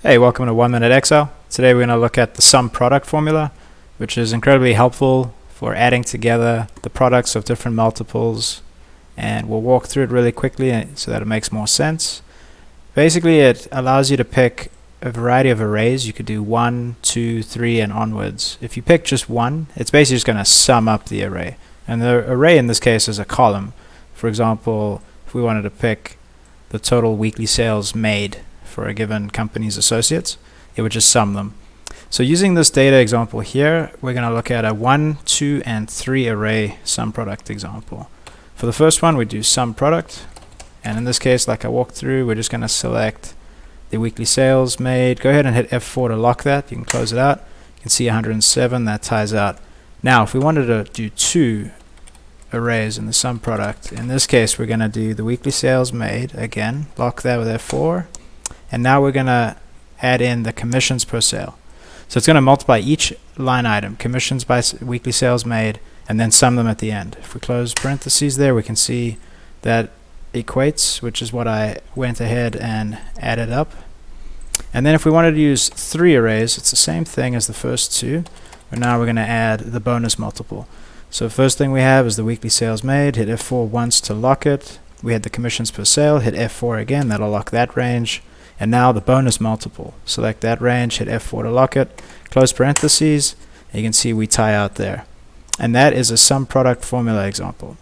Hey, welcome to 1 Minute Excel. Today we're going to look at the SumProduct formula, which is incredibly helpful for adding together the products of different multiples, and we'll walk through it really quickly so that it makes more sense. Basically, it allows you to pick a variety of arrays. You could do 1, 2, 3, and onwards. If you pick just one, it's basically just going to sum up the array. And the array in this case is a column. For example, if we wanted to pick the total weekly sales made for a given company's associates, it would just sum them. So using this data example here, we're going to look at a 1, 2, and 3 array SumProduct example. For the first one, we do SumProduct, and in this case, like I walked through, we're just going to select the weekly sales made. Go ahead and hit F4 to lock that. You can close it out. You can see 107, that ties out. Now, if we wanted to do 2 arrays in the SumProduct, in this case, we're going to do the weekly sales made, again, lock that with F4. And now we're going to add in the commissions per sale. So it's going to multiply each line item, commissions by weekly sales made, and then sum them at the end. If we close parentheses there, we can see that equates, which is what I went ahead and added up. And then if we wanted to use 3 arrays, it's the same thing as the first 2, but now we're going to add the bonus multiple. So first thing we have is the weekly sales made, hit F4 once to lock it. We had the commissions per sale, hit F4 again, that'll lock that range. And now the bonus multiple. Select that range, hit F4 to lock it, close parentheses, and you can see we tie out there. And that is a SumProduct formula example.